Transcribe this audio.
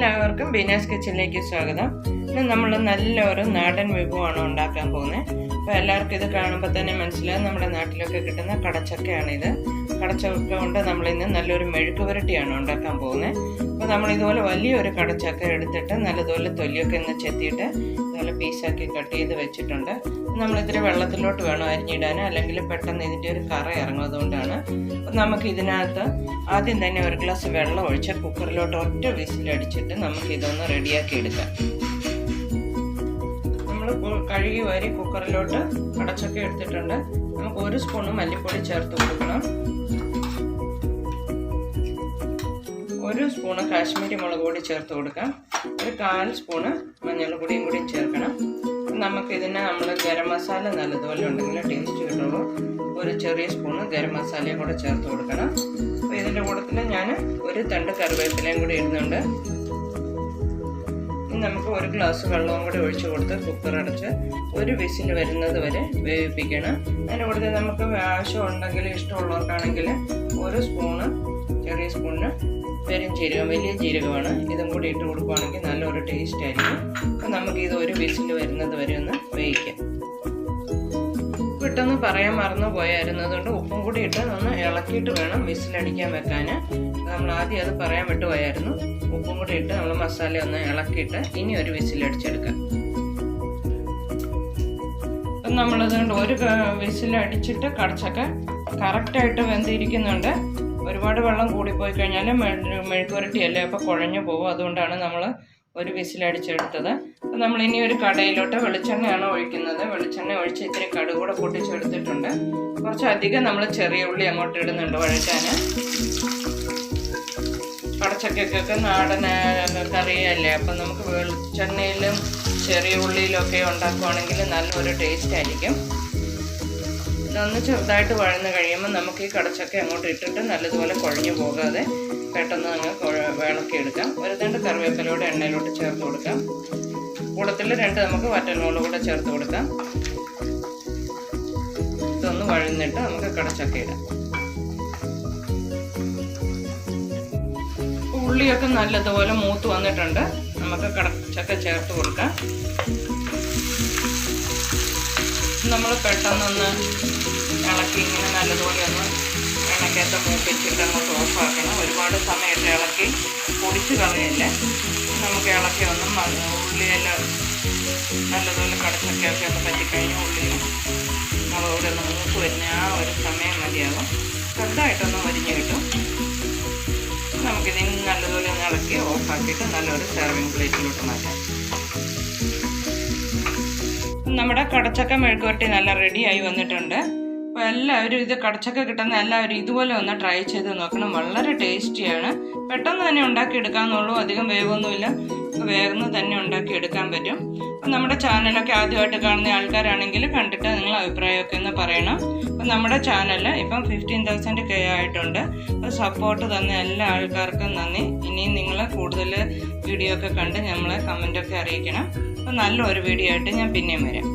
എല്ലാവർക്കും ബീനാസ് കിച്ചണിലേക്ക് സ്വാഗതം. ഇന്ന് നമ്മൾ നല്ലൊരു നാടൻ വിഭവമാണ് ഉണ്ടാക്കാൻ പോകുന്നത്. അപ്പോൾ എല്ലാവർക്കും ഇത് കാണുമ്പോൾ തന്നെ മനസ്സിലാകും നമ്മുടെ നാട്ടിലൊക്കെ കിട്ടുന്ന കടച്ചക്കയാണിത്. കടച്ചക്ക കൊണ്ട് നമ്മളിന്ന് നല്ലൊരു മെഴുക്ക് പുരട്ടിയാണ് ഉണ്ടാക്കാൻ പോകുന്നത്. അപ്പോൾ നമ്മൾ ഇതുപോലെ വലിയൊരു കടച്ചക്ക എടുത്തിട്ട് നല്ലതുപോലെ തൊലിയൊക്കെ ഒന്ന് ചെത്തിയിട്ട് ഇതുപോലെ പീസാക്കി കട്ട് ചെയ്ത് വെച്ചിട്ടുണ്ട്. നമ്മളിത്തിരി വെള്ളത്തിലോട്ട് വേണം അരിഞ്ഞിടാൻ, അല്ലെങ്കിൽ പെട്ടെന്ന് ഇതിൻ്റെ ഒരു കറ ഇറങ്ങും. അതുകൊണ്ടാണ്. അപ്പോൾ നമുക്ക് ഇതിനകത്ത് ആദ്യം തന്നെ ഒരു ഗ്ലാസ് വെള്ളം ഒഴിച്ച് കുക്കറിലോട്ട് ഒറ്റ വിസിലടിച്ചിട്ട് നമുക്ക് ഇതൊന്ന് റെഡിയാക്കി എടുക്കാം. നമ്മൾ കഴുകി വാരി കുക്കറിലോട്ട് കടച്ചക്ക എടുത്തിട്ടുണ്ട്. നമുക്ക് 1 സ്പൂൺ മല്ലിപ്പൊടി ചേർത്ത് കൊടുക്കണം. 1 സ്പൂൺ കാശ്മീരി മുളക് പൊടി ചേർത്ത് കൊടുക്കാം. 1/4 സ്പൂൺ മഞ്ഞൾപ്പൊടിയും കൂടി ചേർക്കണം. നമുക്കിതിന് നമ്മൾ ഗരം മസാല നല്ലതുപോലെ ഉണ്ടെങ്കിൽ ടേസ്റ്റ് കിട്ടുള്ളൂ. 1 ചെറിയ സ്പൂണ് ഗരം മസാലയും കൂടെ ചേർത്ത് കൊടുക്കണം. അപ്പോൾ ഇതിൻ്റെ കൂട്ടത്തിൽ ഞാൻ 1 തണ്ട് കറിവേപ്പിലയും കൂടി ഇടുന്നുണ്ട്. ഇനി നമുക്ക് 1 ഗ്ലാസ് വെള്ളവും കൂടി ഒഴിച്ച് കൊടുത്ത് കുക്കർ അടച്ച് 1 വിസിൽ വരുന്നത് വരെ വേവിപ്പിക്കണം. അതിൻ്റെ കൂട്ടത്തിൽ നമുക്ക് ആവശ്യം ഉണ്ടെങ്കിൽ, ഇഷ്ടമുള്ളവർക്കാണെങ്കിൽ 1 സ്പൂണ് ചെറിയ സ്പൂണിന് പെരുംജീരകം, വലിയ ജീരകമാണ്, ഇതും കൂടി ഇട്ട് കൊടുക്കുകയാണെങ്കിൽ നല്ലൊരു ടേസ്റ്റ് ആയിരിക്കും. അപ്പം നമുക്കിത് 1 വിസിൽ വരുന്നത് വരെ ഒന്ന് വേവിക്കാം. പെട്ടെന്ന് പറയാൻ മറന്നു പോയായിരുന്നു, അതുകൊണ്ട് ഉപ്പും കൂടി ഇട്ട് ഒന്ന് ഇളക്കിയിട്ട് വേണം വിസിലടിക്കാൻ വെക്കാൻ. നമ്മൾ ആദ്യം അത് പറയാൻ വിട്ടുപോയായിരുന്നു. ഉപ്പും കൂടി ഇട്ട് നമ്മൾ മസാല ഒന്ന് ഇളക്കിയിട്ട് ഇനി 1 വിസിലടിച്ചെടുക്കാം. അപ്പം നമ്മളതുകൊണ്ട് 1 വിസിലടിച്ചിട്ട് കടച്ചക്ക കറക്റ്റായിട്ട് വെന്തിരിക്കുന്നുണ്ട്. ഒരുപാട് വെള്ളം കൂടിപ്പോയി കഴിഞ്ഞാൽ മെഴുക്ക് പുരട്ടിയല്ലേ, അപ്പോൾ കുഴഞ്ഞു പോകും. അതുകൊണ്ടാണ് നമ്മൾ 1 വിസിലടിച്ചെടുത്തത്. അപ്പോൾ നമ്മളിനി ഒരു കടയിലോട്ട് വെളിച്ചെണ്ണയാണ് ഒഴിക്കുന്നത്. വെളിച്ചെണ്ണ ഒഴിച്ച് ഇത്തിരി കടുക് കൂടെ പൊട്ടിച്ചെടുത്തിട്ടുണ്ട്. കുറച്ചധികം നമ്മൾ ചെറിയ ഉള്ളി അങ്ങോട്ട് ഇടുന്നുണ്ട് വഴറ്റാൻ. കടച്ചക്കൊക്കെ നാടൻ കറിയല്ലേ, അപ്പം നമുക്ക് വെളിച്ചെണ്ണയിലും ചെറിയ ഉള്ളിയിലൊക്കെ ഉണ്ടാക്കുവാണെങ്കിൽ നല്ലൊരു ടേസ്റ്റ് ആയിരിക്കും. ഇതൊന്ന് ചെറുതായിട്ട് വഴന്ന് കഴിയുമ്പോൾ നമുക്ക് ഈ കടച്ചക്ക അങ്ങോട്ട് ഇട്ടിട്ട് നല്ലതുപോലെ കുഴഞ്ഞു പോകാതെ പെട്ടെന്ന് അങ്ങ് ഇളക്കിയെടുക്കാം. 1 തണ്ട് കറിവേപ്പിലയോടെ എണ്ണയിലോട്ട് ചേർത്ത് കൊടുക്കാം. കൂടത്തിൽ 2 നമുക്ക് വറ്റൽമുളക് കൂടെ ചേർത്ത് കൊടുക്കാം. ഇതൊന്ന് വഴന്നിട്ട് നമുക്ക് കടച്ചക്ക ഇടാം. ഉള്ളിയൊക്കെ നല്ലതുപോലെ മൂത്ത് വന്നിട്ടുണ്ട്. നമുക്ക് കടച്ചക്ക ചേർത്ത് കൊടുക്കാം. നമ്മൾ പെട്ടെന്നൊന്ന് ഇളക്കി ഇങ്ങനെ നല്ലതുപോലെ ഒന്ന് എണ്ണക്കകത്ത് മൂപ്പിച്ചിട്ട് അങ്ങോട്ട് ഓഫാക്കണം. ഒരുപാട് സമയത്ത് ഇളക്കി പൊടിച്ച് കളയല്ലേ. നമുക്ക് ഇളക്കി ഒന്നും ഉള്ളിയെല്ലാം നല്ലതുപോലെ കടച്ചക്കയൊക്കെ ഒന്ന് പറ്റിക്കഴിഞ്ഞ് ഉള്ളിയും മുളകൂടെ ഒന്ന് മൂത്ത് വരുന്ന ആ ഒരു സമയം മതിയാകും. ചെറുതായിട്ടൊന്ന് വരിഞ്ഞ് കിട്ടും. നമുക്കിതിന് നല്ലതുപോലെ ഒന്ന് ഇളക്കി ഓഫാക്കിയിട്ട് നല്ലൊരു സെർവിങ് പ്ലേറ്റിലോട്ട് മാറ്റാം. നമ്മുടെ കടച്ചക്ക മെഴുക്ക് പുരട്ടി നല്ല റെഡിയായി വന്നിട്ടുണ്ട്. അപ്പോൾ എല്ലാവരും ഇത് കടച്ചക്ക കിട്ടുന്ന എല്ലാവരും ഇതുപോലെ ഒന്ന് ട്രൈ ചെയ്ത് നോക്കണം. വളരെ ടേസ്റ്റിയാണ്. പെട്ടെന്ന് തന്നെ ഉണ്ടാക്കിയെടുക്കാമെന്നുള്ളൂ. അധികം വേവൊന്നുമില്ല. വേഗം തന്നെ ഉണ്ടാക്കിയെടുക്കാൻ പറ്റും. അപ്പം നമ്മുടെ ചാനലൊക്കെ ആദ്യമായിട്ട് കാണുന്ന ആൾക്കാരാണെങ്കിൽ കണ്ടിട്ട് നിങ്ങൾ അഭിപ്രായമൊക്കെ ഒന്ന് പറയണം. അപ്പം നമ്മുടെ ചാനൽ ഇപ്പം 15,000 ആയിട്ടുണ്ട്. അപ്പോൾ സപ്പോർട്ട് തന്ന എല്ലാ ആൾക്കാർക്കും നന്ദി. ഇനിയും നിങ്ങൾ കൂടുതൽ വീഡിയോ ഒക്കെ കണ്ട് നമ്മളെ കമൻറ്റൊക്കെ അറിയിക്കണം. അപ്പോൾ നല്ലൊരു വീഡിയോ ആയിട്ട് ഞാൻ പിന്നെയും വരാം.